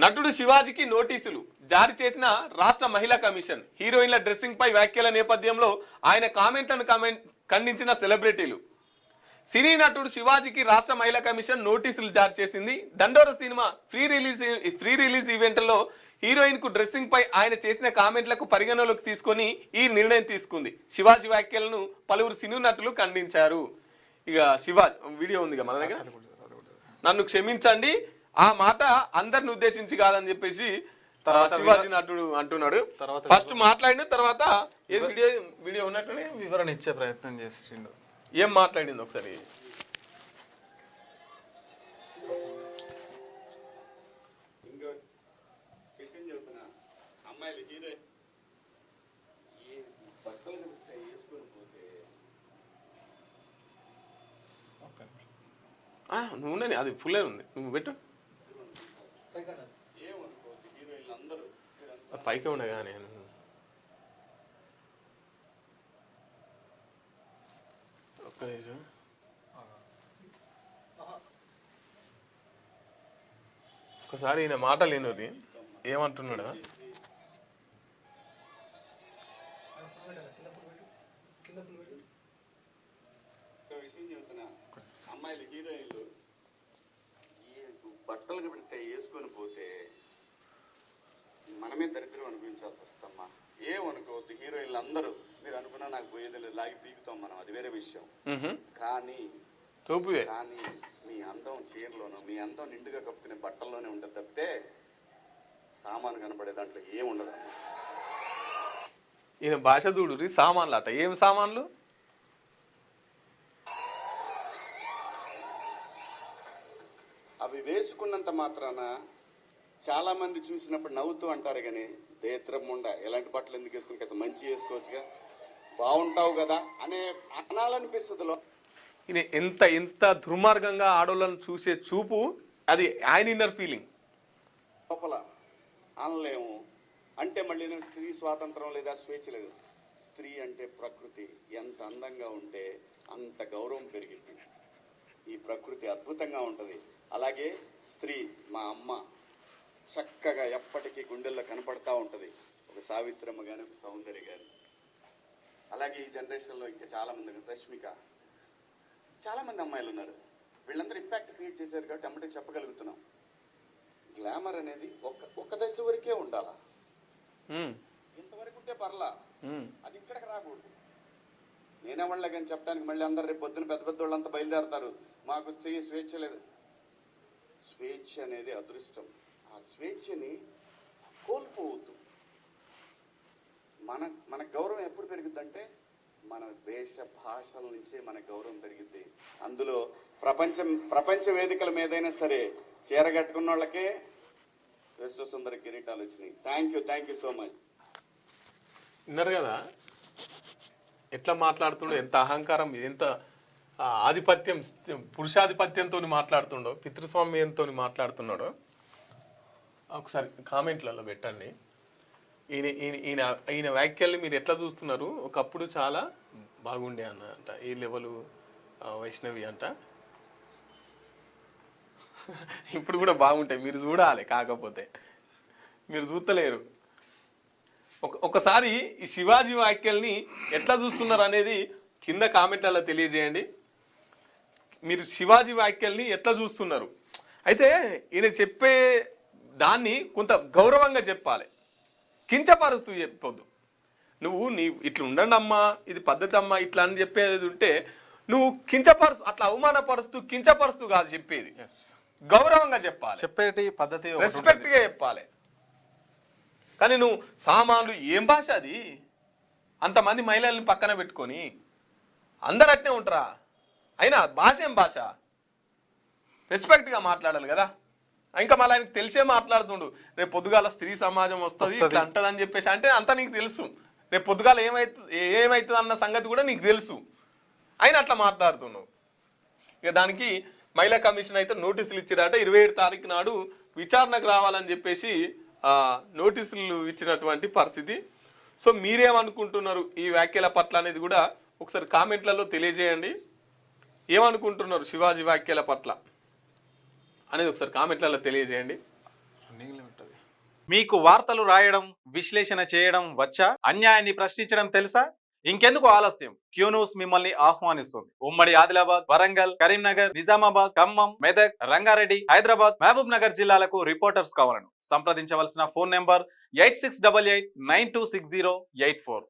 నటుడు శివాజీకి నోటీసులు జారీ చేసిన రాష్ట్ర మహిళా కమిషన్. హీరోయిన్ల డ్రెస్సింగ్ పై వ్యాఖ్యల నేపథ్యంలో ఆయన కామెంట్లను ఖండించిన సెలబ్రిటీలు. సినీ నటుడు శివాజీకి రాష్ట్ర మహిళా కమిషన్ నోటీసులు జారీ చేసింది. దండోర సినిమా ఫ్రీ రిలీజ్ ఈవెంట్లో హీరోయిన్ కు డ్రెస్సింగ్ పై ఆయన చేసిన కామెంట్లకు పరిగణలోకి తీసుకొని ఈ నిర్ణయం తీసుకుంది. శివాజీ వ్యాఖ్యలను పలువురు సినీ నటులు ఖండించారు. ఇక శివాజీ వీడియో ఉంది మన దగ్గర. నన్ను క్షమించండి, ఆ మాట అందరిని ఉద్దేశించి కాదని చెప్పేసి శివాజీ నటుడు అంటున్నాడు. ఫస్ట్ మాట్లాడిన తర్వాత వీడియో ఉన్నట్టునే వివరణ ఇచ్చే ప్రయత్నం చేసిండు. ఏం మాట్లాడింది ఒకసారి. నువ్వు అది ఫుల్ ఉంది, నువ్వు పెట్టు. పైకి ఉండగా నేను ఒక్క నిమిషం. ఒకసారి ఈయన మాట లేనోరి ఏమంటున్నాడా. అమ్మాయిలు హీరోయిన్లు బట్టలు పెడితే వేసుకొని పోతే మనమే దరిద్రం అనిపించాల్సి వస్తమ్మా. ఏమనుకోవద్దు, హీరోయిన్లు అందరూ మీరు అనుకున్నా నాకు పోయేది లాగి పీకుతాం మనం, అది వేరే విషయం. కానీ మీ అందం చీరలోనూ మీ అందం నిండుగా కప్పుకునే బట్టల్లోనే ఉంటుంది తప్పితే సామాను కనపడే దాంట్లో ఏముండదు. ఈయన భాష చూడు, సామాన్లు అట. ఏం సామాన్లు? అవి వేసుకున్నంత మాత్రాన చాలా మంది చూసినప్పుడు నవ్వుతూ అంటారు, కానీ దేత్రముండ ఎలాంటి బట్టలు ఎందుకు వేసుకుని కాస్త మంచి వేసుకోవచ్చుగా, బాగుంటావు కదా అనే అనాలనిపిస్తుంది. ఈయన ఎంత ఎంత దుర్మార్గంగా ఆడోళ్ళను చూసే చూపు, అది ఆయన ఇన్నర్ ఫీలింగ్. లోపల అనలేము అంటే మళ్ళీ స్త్రీ స్వాతంత్రం లేదా స్వేచ్ఛ లేదు. స్త్రీ అంటే ప్రకృతి, ఎంత అందంగా ఉంటే అంత గౌరవం పెరిగింది. ఈ ప్రకృతి అద్భుతంగా ఉంటుంది. అలాగే స్త్రీ మా అమ్మ చక్కగా ఎప్పటికీ గుండెల్లో కనపడతా ఉంటుంది, ఒక సావిత్రమ్మ కానీ ఒక సౌందర్య కానీ. అలాగే ఈ జనరేషన్లో ఇంకా చాలామంది, రష్మిక, చాలామంది అమ్మాయిలు ఉన్నారు. వీళ్ళందరూ ఇంపాక్ట్ క్రియేట్ చేశారు కాబట్టి అమ్మటే చెప్పగలుగుతున్నాం. గ్లామర్ అనేది ఒక దశ వరకే ఉండాలా, ఇంతవరకు ఉంటే పర్లా, అది ఇక్కడికి రాకూడదు. నేనే వాళ్ళ కానీ చెప్పడానికి మళ్ళీ అందరు రేపు పొద్దున పెద్ద పెద్ద వాళ్ళంతా బయలుదేరతారు, మాకు స్త్రీ స్వేచ్ఛ లేదు. స్వేచ్ఛ అనేది అదృష్టం. ఆ స్వేచ్ఛని కోల్పోవద్దు. మన గౌరవం ఎప్పుడు పెరుగుద్దంటే మన దేశ భాషల నుంచే మన గౌరవం పెరిగిద్ది. అందులో ప్రపంచ వేదికల మీదైనా సరే చీర కట్టుకున్న వాళ్ళకే విశ్వసుందర కిరీటాలు వచ్చినాయి. Thank you so much. విన్నారు కదా ఎట్లా మాట్లాడుతుండో, ఎంత అహంకారం, ఎంత ఆధిపత్యం, పురుషాధిపత్యంతో మాట్లాడుతుండో, పితృస్వామ్యంతో మాట్లాడుతున్నాడో. ఒకసారి కామెంట్లలో పెట్టండి. ఈయన వ్యాఖ్యల్ని మీరు ఎట్లా చూస్తున్నారు? ఒకప్పుడు చాలా బాగుండే అంట, ఈ లెవెలు వైష్ణవి అంట, ఇప్పుడు కూడా బాగుంటాయి. మీరు చూడాలి, కాకపోతే మీరు చూస్తలేరు. ఒకసారి ఈ శివాజీ వ్యాఖ్యల్ని ఎట్లా చూస్తున్నారు అనేది కింద కామెంట్లలో తెలియజేయండి. మీరు శివాజీ వ్యాఖ్యల్ని ఎట్లా చూస్తున్నారు? అయితే ఈయన చెప్పే దాన్ని కొంత గౌరవంగా చెప్పాలి, కించపరుస్తూ చెప్పొద్దు. నువ్వు ఇట్లా ఉండండి అమ్మా, ఇది పద్ధతి అమ్మా, ఇట్లా అని చెప్పేది ఉంటే నువ్వు కించపరుస్తూ, అట్లా అవమానపరుస్తూ కించపరుస్తూ కాదు చెప్పేది, గౌరవంగా చెప్పాలి, చెప్పేటి పద్ధతి రెస్పెక్ట్గా చెప్పాలి. కానీ నువ్వు సామాన్లు, ఏం భాష అది? అంతమంది మహిళల్ని పక్కన పెట్టుకొని అందరు అట్నే ఉంటారా? అయినా భాష ఏం భాష? రెస్పెక్ట్గా మాట్లాడాలి కదా. ఇంకా మళ్ళీ ఆయనకు తెలిసే మాట్లాడుతుండు, రేపు పొద్దుగాల స్త్రీ సమాజం వస్తుంది ఇట్లా అంటదని చెప్పేసి. అంటే అంతా నీకు తెలుసు, రేపు పొద్దుగాల ఏమవుతుంది అన్న సంగతి కూడా నీకు తెలుసు, అయినా అట్లా మాట్లాడుతున్నావు. ఇక దానికి మహిళా కమిషన్ అయితే నోటీసులు ఇచ్చిరాట. 27 తారీఖు నాడు విచారణకు రావాలని చెప్పేసి నోటీసులు ఇచ్చినటువంటి పరిస్థితి. సో మీరేమనుకుంటున్నారు ఈ వ్యాఖ్యల పట్ల అనేది కూడా ఒకసారి కామెంట్లలో తెలియజేయండి. ఏమనుకుంటున్నారు శివాజీ వ్యాఖ్యల పట్ల అనేది ఒకసారి కామెంట్లలో తెలియజేయండి. మీకు వార్తలు రాయడం, విశ్లేషణ చేయడం వచ్చా? అన్యాయాన్ని ప్రశ్నించడం తెలుసా? ఇంకెందుకు ఆలస్యం? క్యూ న్యూస్ మిమ్మల్ని ఆహ్వానిస్తుంది. ఉమ్మడి ఆదిలాబాద్, వరంగల్, కరీంనగర్, నిజామాబాద్, ఖమ్మం, మెదక్, రంగారెడ్డి, హైదరాబాద్, మహబూబ్ నగర్ జిల్లాలకు రిపోర్టర్స్ కావాలను సంప్రదించవలసిన ఫోన్ నెంబర్ 8688926084.